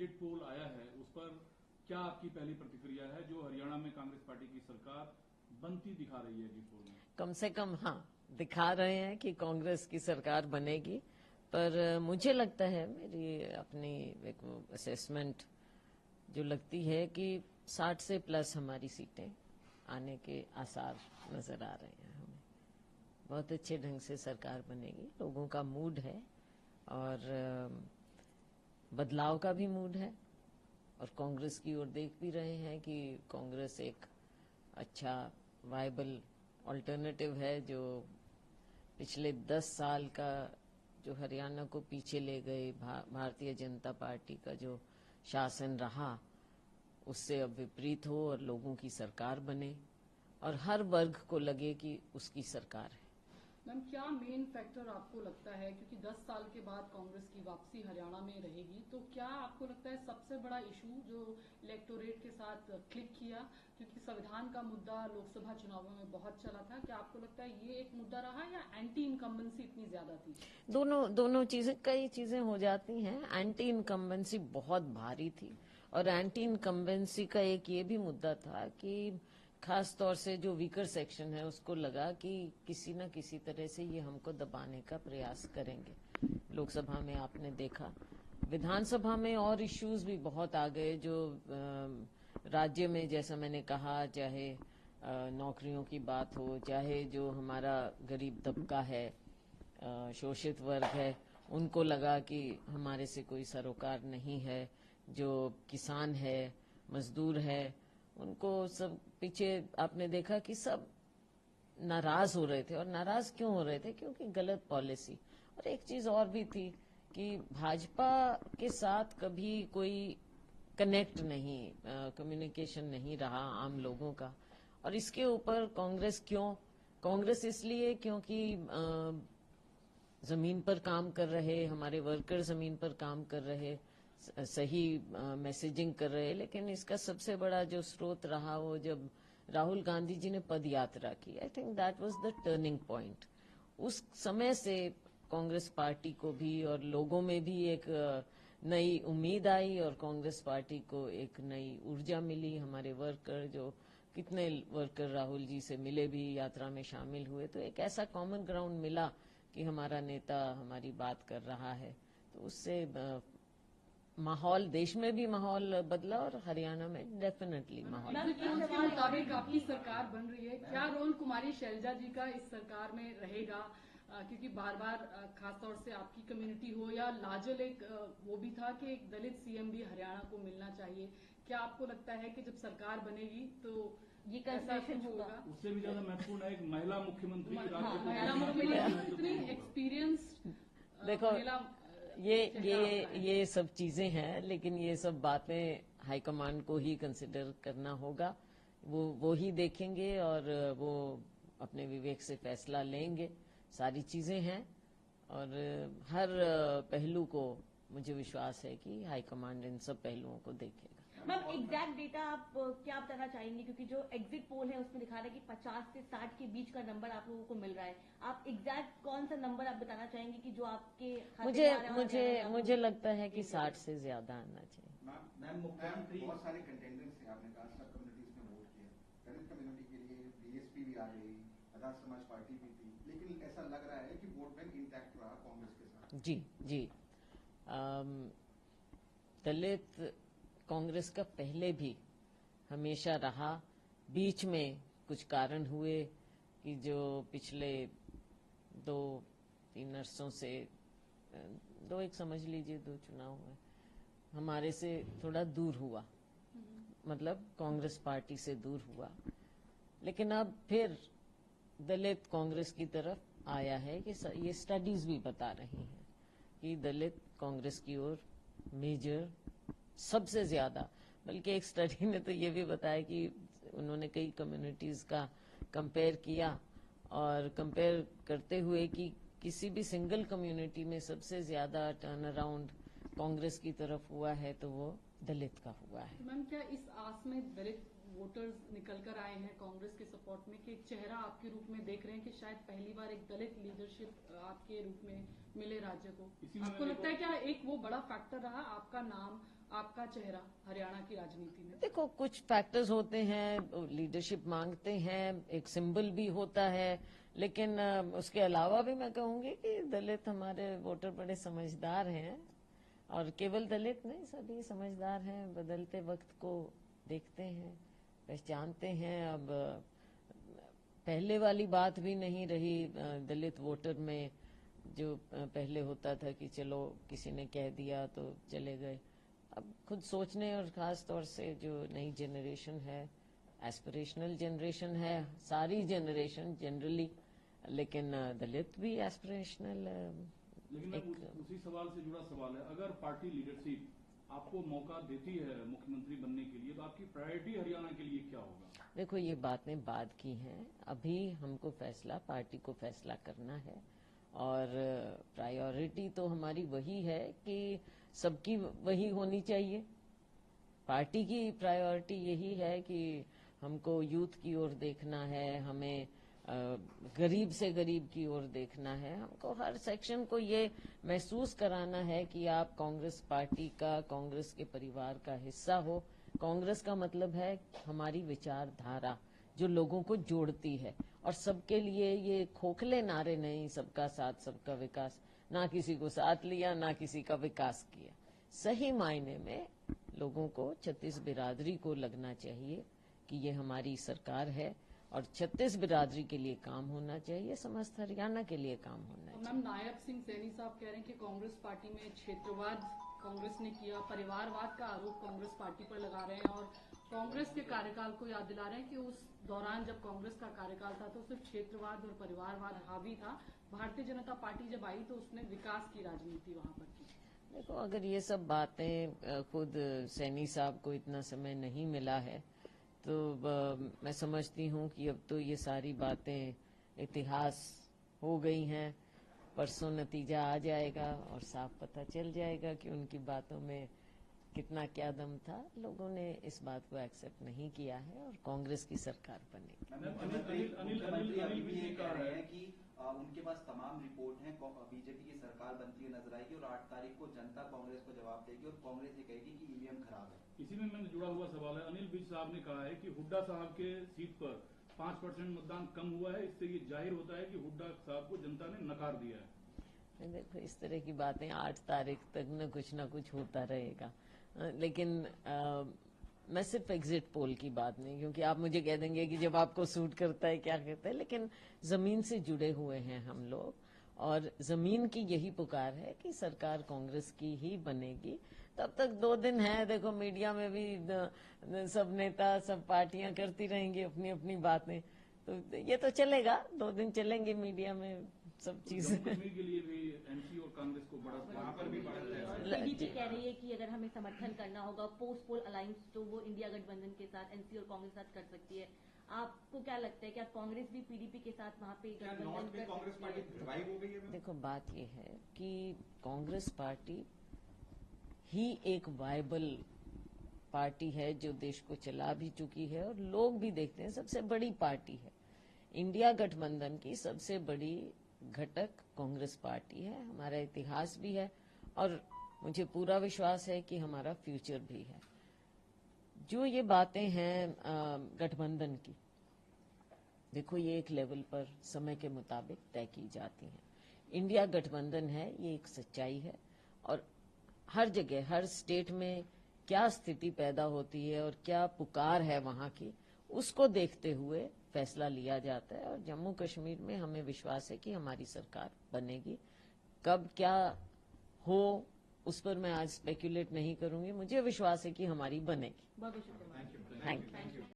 Exit poll आया है उस पर क्या आपकी पहली प्रतिक्रिया है, जो हरियाणा में कांग्रेस पार्टी की सरकार बनती दिखा रही है एग्जिट पोल में? कम से कम हाँ, दिखा रहे हैं कि कांग्रेस की सरकार बनेगी, पर मुझे लगता है, मेरी अपनी एक असेसमेंट जो लगती है कि 60 से प्लस हमारी सीटें आने के आसार नजर आ रहे हैं हमें। बहुत अच्छे ढंग से सरकार बनेगी, लोगों का मूड है और बदलाव का भी मूड है, और कांग्रेस की ओर देख भी रहे हैं कि कांग्रेस एक अच्छा वायबल ऑल्टरनेटिव है, जो पिछले 10 साल का जो हरियाणा को पीछे ले गए भारतीय जनता पार्टी का जो शासन रहा, उससे अब विपरीत हो और लोगों की सरकार बने और हर वर्ग को लगे कि उसकी सरकार है। मैम, क्या मेन फैक्टर आपको लगता है, क्योंकि 10 साल के बाद कांग्रेस की वापसी हरियाणा में रहेगी, तो क्या आपको लगता है सबसे बड़ा इशू जो इलेक्टोरेट के साथ क्लिक किया, क्योंकि संविधान का मुद्दा लोकसभा चुनावों में बहुत चला था, क्या आपको लगता है ये एक मुद्दा रहा या एंटी इनकम्बेंसी इतनी ज्यादा थी? दोनों चीजें, कई चीजें हो जाती हैं। एंटी इनकम्बेंसी बहुत भारी थी, और एंटी इनकम्बेंसी का एक ये भी मुद्दा था कि खास तौर से जो वीकर सेक्शन है उसको लगा कि किसी न किसी तरह से ये हमको दबाने का प्रयास करेंगे। लोकसभा में आपने देखा, विधानसभा में और इश्यूज भी बहुत आ गए, जो राज्य में, जैसा मैंने कहा, चाहे नौकरियों की बात हो, चाहे जो हमारा गरीब तबका है, शोषित वर्ग है, उनको लगा कि हमारे से कोई सरोकार नहीं है, जो किसान है, मजदूर है, उनको सब पीछे आपने देखा कि सब नाराज हो रहे थे। और नाराज क्यों हो रहे थे? क्योंकि गलत पॉलिसी। और एक चीज और भी थी कि भाजपा के साथ कभी कोई कनेक्ट नहीं, कम्युनिकेशन नहीं रहा आम लोगों का। और इसके ऊपर कांग्रेस क्यों? कांग्रेस इसलिए क्योंकि जमीन पर काम कर रहे हमारे वर्कर, जमीन पर काम कर रहे, सही मैसेजिंग कर रहे। लेकिन इसका सबसे बड़ा जो स्रोत रहा, वो जब राहुल गांधी जी ने पद यात्रा की, I think that was the turning point. उस समय से कांग्रेस पार्टी को भी और लोगों में भी एक नई उम्मीद आई, और कांग्रेस पार्टी को एक नई ऊर्जा मिली। हमारे वर्कर, जो कितने वर्कर राहुल जी से मिले भी, यात्रा में शामिल हुए, तो एक ऐसा कॉमन ग्राउंड मिला कि हमारा नेता हमारी बात कर रहा है। तो उससे माहौल, देश में भी माहौल बदला और हरियाणा में डेफिनेटली माहौल। के मुताबिक आपकी सरकार बन रही है, क्या रोल कुमारी शैलजा जी का इस सरकार में रहेगा? क्योंकि बार बार खासतौर से आपकी कम्युनिटी हो या लाजल, एक वो भी था कि एक दलित सीएम भी हरियाणा को मिलना चाहिए। क्या आपको लगता है कि जब सरकार बनेगी तो ये कंसेशन होगा? उससे भी ज्यादा महत्वपूर्ण है एक महिला मुख्यमंत्री, महिला मुख्यमंत्री, इतनी एक्सपीरियंस, देखो ये सब चीजें हैं, लेकिन ये सब बातें हाईकमान को ही कंसिडर करना होगा। वो ही देखेंगे और वो अपने विवेक से फैसला लेंगे। सारी चीजें हैं और हर पहलू को मुझे विश्वास है कि हाईकमांड इन सब पहलुओं को देखेगा। मैम, एग्जैक्ट डेटा आप क्या बताना चाहेंगे? क्योंकि जो एग्जिट पोल है उसमें दिखा रहा है कि 50 से 60 के बीच का नंबर आप लोगों को मिल रहा है। आप एग्जैक्ट कौन सा नंबर आप बताना चाहेंगे कि जो आपके मुझे लगता है कि 60 से ज्यादा आना चाहिए। मैम, मुख्यमंत्री बहुत सारे कंटेंडर्स हैं, आपने कहा सब कम्युनिटीज में वोट किया, दलित कम्युनिटी के लिए बीएसपी भी आ गई, आजाद समाज पार्टी भी थी, लेकिन ऐसा लग रहा है कि वोट बैंक इंटैक्ट रहा कांग्रेस के साथ। जी दलित कांग्रेस का पहले भी हमेशा रहा। बीच में कुछ कारण हुए कि जो पिछले 2-3 वर्षों से, एक समझ लीजिए 2 चुनाव हुए, हमारे से थोड़ा दूर हुआ, मतलब कांग्रेस पार्टी से दूर हुआ। लेकिन अब फिर दलित कांग्रेस की तरफ आया है कि ये स्टडीज भी बता रही हैं कि दलित कांग्रेस की ओर मेजर सबसे ज्यादा। बल्कि एक स्टडी ने तो ये भी बताया कि उन्होंने कई कम्युनिटीज का कंपेयर किया, और कंपेयर करते हुए कि किसी भी सिंगल कम्युनिटी में सबसे ज्यादा टर्न अराउंड कांग्रेस की तरफ हुआ है तो वो दलित का हुआ है। मैम, क्या इस आस में दलित वोटर्स निकल कर आए हैं कांग्रेस के सपोर्ट में कि एक चेहरा आपके रूप में देख रहे हैं कि शायद पहली बार एक दलित लीडरशिप आपके रूप में मिले राज्य को, आपको लगता है क्या एक वो बड़ा फैक्टर रहा आपका नाम, आपका चेहरा हरियाणा की राजनीति में? देखो, कुछ फैक्टर्स होते हैं, लीडरशिप मांगते हैं, एक सिंबल भी होता है, लेकिन उसके अलावा भी मैं कहूंगी कि दलित हमारे वोटर बड़े समझदार हैं, और केवल दलित नहीं, सभी समझदार हैं, बदलते वक्त को देखते हैं, पहचानते हैं। अब पहले वाली बात भी नहीं रही दलित वोटर में, जो पहले होता था कि चलो किसी ने कह दिया तो चले गए। अब खुद सोचने, और खास तौर से जो नई जनरेशन है, एस्पिरेशनल जनरेशन है, सारी जनरेशन जनरली, लेकिन दलित भी एस्पिरेशनल। लेकिन उसी सवाल से जुड़ा सवाल है, अगर पार्टी लीडरशिप आपको मौका देती है मुख्यमंत्री बनने के लिए, तो आपकी प्रायोरिटी हरियाणा के लिए क्या होगा? देखो, ये बातें बाद की हैं, अभी हमको फैसला, पार्टी को फैसला करना है, और प्रायोरिटी तो हमारी वही है कि सबकी वही होनी चाहिए। पार्टी की प्रायोरिटी यही है कि हमको यूथ की ओर देखना है, हमें गरीब से गरीब की ओर देखना है, हमको हर सेक्शन को ये महसूस कराना है कि आप कांग्रेस पार्टी का, कांग्रेस के परिवार का हिस्सा हो। कांग्रेस का मतलब है हमारी विचारधारा जो लोगों को जोड़ती है, और सबके लिए ये खोखले नारे नहीं, सबका साथ सबका विकास, ना किसी को साथ लिया ना किसी का विकास किया। सही मायने में लोगों को, छत्तीस बिरादरी को लगना चाहिए कि ये हमारी सरकार है, और छत्तीस बिरादरी के लिए काम होना चाहिए, समस्त हरियाणा के लिए काम होना चाहिए। मैम, नायब सिंह सैनी साहब कह रहे हैं कि कांग्रेस पार्टी में क्षेत्रवाद कांग्रेस ने किया, परिवारवाद का आरोप कांग्रेस पार्टी पर लगा रहे हैं, और कांग्रेस के कार्यकाल को याद दिला रहे हैं कि उस दौरान जब कांग्रेस का कार्यकाल था तो सिर्फ क्षेत्रवाद और परिवारवाद हावी था, भारतीय जनता पार्टी जब आई तो उसने विकास की राजनीति वहां पर की। देखो, अगर ये सब बातें खुद सैनी साहब को इतना समय नहीं मिला है, तो मैं समझती हूँ कि अब तो ये सारी बातें इतिहास हो गई हैं। परसों नतीजा आ जाएगा और साफ पता चल जाएगा कि उनकी बातों में कितना क्या दम था। लोगों ने इस बात को एक्सेप्ट नहीं किया है, और कांग्रेस की सरकार बनेगी। मुख्यमंत्री अभी भी ये कह रहे हैं कि उनके पास तमाम रिपोर्ट है, बीजेपी की सरकार बनती हुई नजर आएगी, और 8 तारीख को जनता कांग्रेस को जवाब देगी, और कांग्रेस ये कहेगी कि ईवीएम खराब है। इसी में मैंने जुड़ा हुआ सवाल है, अनिल विज साहब ने कहा है कि हुड्डा साहब के सीट पर 5% मतदान कम हुआ है, इससे ये जाहिर होता है कि हुड्डा साहब को जनता ने नकार दिया है। देखो, इस तरह की बातें 8 तारीख तक न कुछ होता रहेगा, लेकिन मैं सिर्फ एग्जिट पोल की बात नहीं, क्योंकि आप मुझे कह देंगे कि जब आपको सूट करता है क्या करता है, लेकिन जमीन से जुड़े हुए हैं हम लोग, और जमीन की यही पुकार है कि सरकार कांग्रेस की ही बनेगी। तब तक 2 दिन है, देखो मीडिया में भी सब नेता, सब पार्टियां करती रहेंगी अपनी अपनी बातें, तो ये तो चलेगा, 2 दिन चलेंगे मीडिया में सब चीजें। जम्मू कश्मीर के लिए भी एनसी और कांग्रेस को बड़ा, वहां पर भी बड़ा पीडीपी कह रही है कि अगर हमें समर्थन करना होगा पोस्ट पोल अलायंस, तो वो इंडिया गठबंधन के साथ, एनसी और कांग्रेस के साथ कर सकती है। आपको क्या लगता है, क्या कांग्रेस भी पीडीपी के साथ वहाँ पे गठबंधन कर सकती है? देखो, बात ये है कि कांग्रेस पार्टी ही एक वायबल पार्टी है जो देश को चला भी चुकी है, और लोग भी देखते हैं, सबसे बड़ी पार्टी है। इंडिया गठबंधन की सबसे बड़ी घटक कांग्रेस पार्टी है, हमारा इतिहास भी है, और मुझे पूरा विश्वास है कि हमारा फ्यूचर भी है। जो ये बातें हैं गठबंधन की, देखो ये एक लेवल पर समय के मुताबिक तय की जाती हैं। इंडिया गठबंधन है, ये एक सच्चाई है, और हर जगह, हर स्टेट में क्या स्थिति पैदा होती है और क्या पुकार है वहां की, उसको देखते हुए फैसला लिया जाता है। और जम्मू कश्मीर में हमें विश्वास है कि हमारी सरकार बनेगी। कब क्या हो उस पर मैं आज स्पेक्यूलेट नहीं करूंगी, मुझे विश्वास है कि हमारी बनेगी। बहुत बहुत शुक्रिया। Thank you.